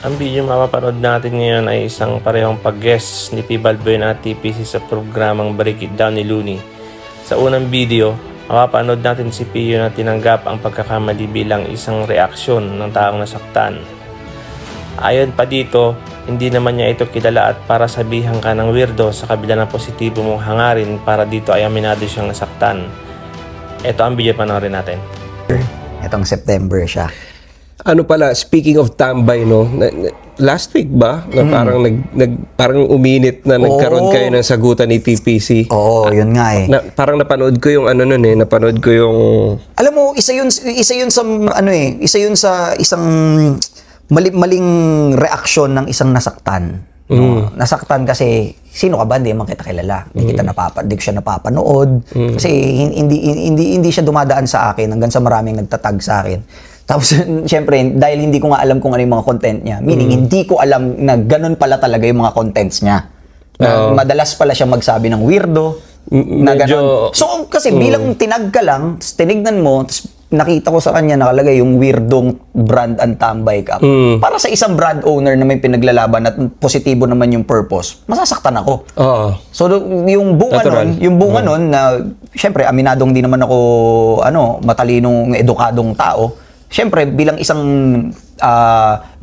Ang video mapapanood natin ngayon ay isang parehong pag-guest ni P. Balbuena at TPC sa programang Break It Down ni Looney. Sa unang video, mapapanood natin si Pio na tinanggap ang pagkakamali bilang isang reaksyon ng taong nasaktan. Ayon pa dito, hindi naman niya ito kilala at para sabihan ka ng weirdo sa kabila ng positibo mong hangarin para dito ay aminado siyang nasaktan. Ito ang video, panoorin natin. Itong September siya. Ano pala, speaking of tambay, no? Last week ba? Na parang uminit na nagkaroon kayo ng sagutan ni TPC. Oo, yun nga eh. Parang napanood ko yung ano nun eh, napanood ko yung... Alam mo, isa yun sa ano eh, isa yun sa isang maling reaksyon ng isang nasaktan. No? Nasaktan kasi sino ka ba? Hindi man kita kilala. Hindi ko siya napapanood. Kasi hindi siya dumadaan sa akin hanggang sa maraming nagtatag sa akin. Tapos, syempre, dahil hindi ko nga alam kung ano yung mga content niya, meaning hindi ko alam na ganun pala talaga yung mga contents niya. Na madalas pala siya magsabi ng weirdo, na ganun. So, kasi bilang tinag ka lang, tinignan mo, nakita ko sa kanya nakalagay yung weirdong brand and tambay ka. Para sa isang brand owner na may pinaglalaban at positibo naman yung purpose, masasaktan ako. So, yung bunga nun, na, syempre, aminadong di naman ako, matalinong, edukadong tao, siyempre, bilang isang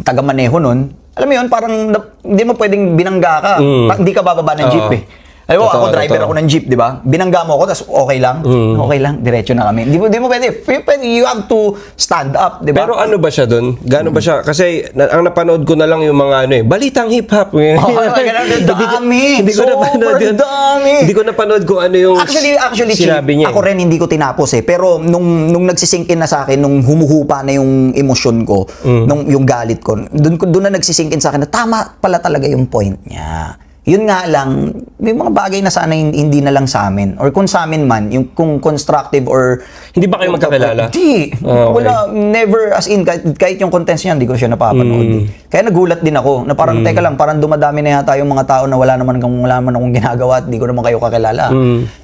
taga-maneho nun, alam mo yun, parang hindi mo pwedeng binangga ka. Hindi ka bababa ng jeep eh. Alam mo, ako driver ako ng jeep, di ba? Binangga mo ako, tapos okay lang. Okay lang, diretso na kami. Hindi mo pwede. You have to stand up, di ba? Pero ano ba siya dun? Gano'n ba siya? Kasi ang napanood ko na lang yung mga balitang hip-hop. Dami! Hindi ko napanood kung ano yung sinabi niya. Ako rin hindi ko tinapos eh. Pero nung nagsisink in na sa akin, nung humuhupa na yung emosyon ko, yung galit ko, doon na nagsisink in sa akin na tama pala talaga yung point niya. Yun nga lang, may mga bagay na sana hindi na lang sa amin. Or kung sa amin man, yung kung constructive or... Hindi ba kayo magkakilala? Hindi. Wala, never, as in, kahit yung contents niya, hindi ko siya napapanood. Kaya nagulat din ako, na parang, teka lang, parang dumadami na yata yung mga tao na wala naman akong ginagawa at hindi ko naman kayo kakilala.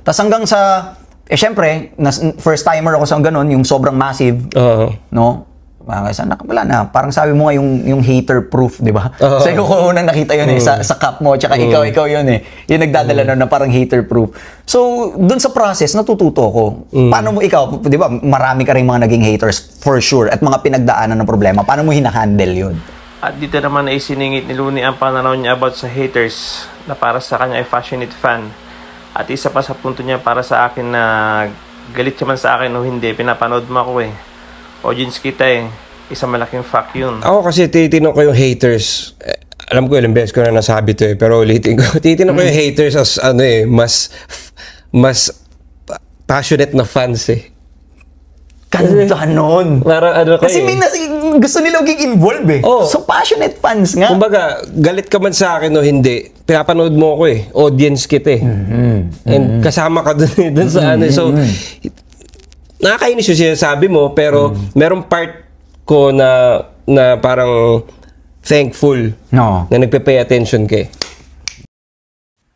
Tapos hanggang sa, syempre, first timer ako sa ganun, yung sobrang massive, no? Wala na. Parang sabi mo nga yung hater proof, di ba? So yung unang nakita yun eh, sa cup mo, tsaka ikaw yun eh. Yung nagdadala nun na parang hater proof. So, dun sa process, natututo ako. Paano mo ikaw, di ba, marami ka rin mga naging haters, for sure, at mga pinagdaanan ng problema. Paano mo hinahandle yun? At dito naman ay siningit ni Looney ang pananaw niya about sa haters na para sa kanya ay passionate fan. At isa pa sa punto niya para sa akin na galit siya man sa akin o hindi, pinapanood mo ako eh. Audience kita eh. Isang malaking fact yun. Ako kasi titinong ko yung haters. Alam ko ilang beses ko na nasabi to eh. Pero ulitin ko. Titinong ko yung haters as mas passionate na fans eh. Ganda nun. Kasi gusto nila maging involved eh. So passionate fans nga. Kumbaga, galit ka man sa akin o hindi, pinapanood mo ako eh. Audience kita eh. And kasama ka dun sa ano. So, nakakainis yung sinasabi mo, pero merong part ko na parang thankful na nagpe-pay attention kay.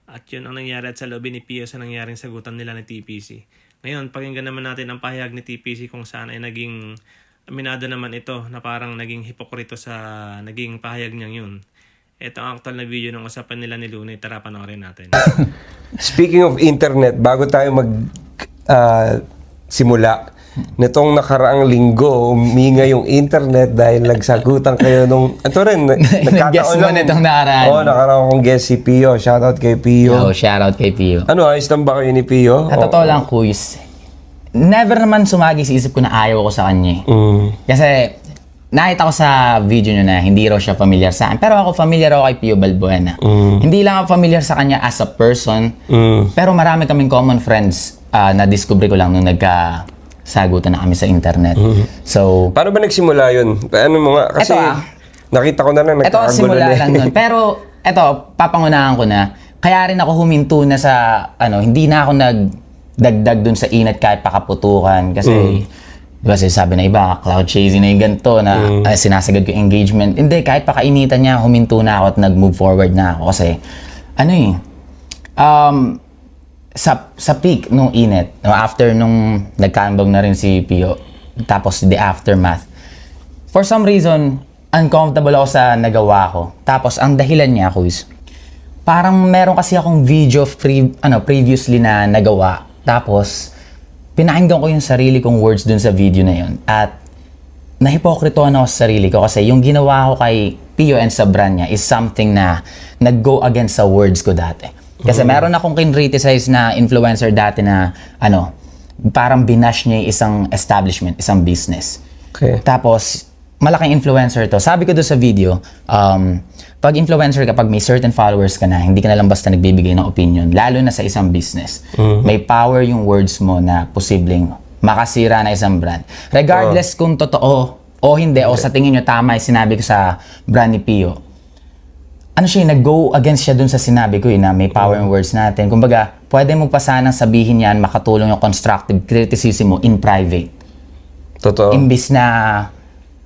At yun ang nangyari at sa lobby ni Pio sa nangyaring sagutan nila ni TPC. Ngayon, pakinggan naman natin ang pahayag ni TPC kung saan ay naging aminado naman ito na parang naging hipokrito sa naging pahayag niyang yun. Ito ang aktual na video ng usapan nila ni Looney. Tara, panoorin natin. Speaking of internet, bago tayo simula, nitong nakaraang linggo, huminga yung internet dahil nagsagutan kayo nung... Ito rin, nag-guest mo nitong nakaraan. Nakaraang kong guest si Pio. Shoutout kay Pio. Shoutout kay Pio. Ano, ayos lang ba kayo ni Pio? Sa totoo lang, quiz. Never naman sumagi sa isip ko na ayaw ko sa kanya. Kasi, nakita ko sa video nyo na hindi raw siya familiar sa akin. Pero ako familiar ako kay Pio Balbuena. Hindi lang ako familiar sa kanya as a person. Pero marami kaming common friends na discover ko lang nung sagutan na kami sa internet. So, paano ba nagsimula yun? Ano mo nga? Kasi nakita ko na lang ito simula lang nun. Pero ito, papangunahan ko na. Kaya rin ako huminto na sa hindi na ako nagdagdag dun sa inat kahit pakaputukan. Kasi diba sabi na iba, cloud chasing na yung ganito na sinasagad ko engagement. Hindi, kahit pakainitan niya, huminto na ako at nag-move forward na ako. Kasi sa peak nung init, after nung nagkambag na rin si Pio, tapos the aftermath, for some reason, uncomfortable ako sa nagawa ko. Tapos, ang dahilan niya ako is, parang meron kasi akong video previously na nagawa. Tapos, pinakinggan ko yung sarili kong words dun sa video na yun. At, nahipokritohan ako sa sarili ko kasi yung ginawa ko kay Pio and sa brand niya is something na nag-go against sa words ko dati. Kasi meron akong kin-criticize na influencer dati na, parang binash niya yung isang establishment, isang business. Okay. Tapos, malaking influencer to. Sabi ko doon sa video, pag influencer ka, pag may certain followers ka na, hindi ka na lang basta nagbibigay ng opinion, lalo na sa isang business. May power yung words mo na posibleng makasira na isang brand. Regardless kung totoo o hindi, o sa tingin nyo tama yung sinabi ko sa brand ni Pio. Nag-go against siya dun sa sinabi ko na may power yung words natin. Kumbaga, pwede mo pa sanang sabihin yan, makatulong yung constructive criticism mo in private. Totoo. Imbis na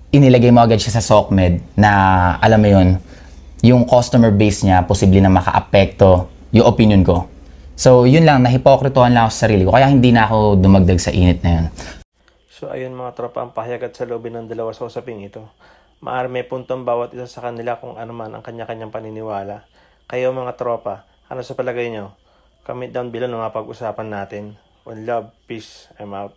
inilagay mo agad siya sa SOCMED na, alam mo yun, yung customer base niya, posible na maka-apekto yung opinion ko. So, yun lang, nahipokritohan lang ako sa sarili ko. Kaya hindi na ako dumagdag sa init na yun. So, ayun mga tropa, ang pahayagat sa lobby ng dalawa sa usaping ito. Maaari may puntong bawat isa sa kanila kung ano man ang kanya-kanyang paniniwala. Kayo mga tropa, ano sa palagay nyo? Comment down below na mapag-usapan natin. One love, peace, I'm out.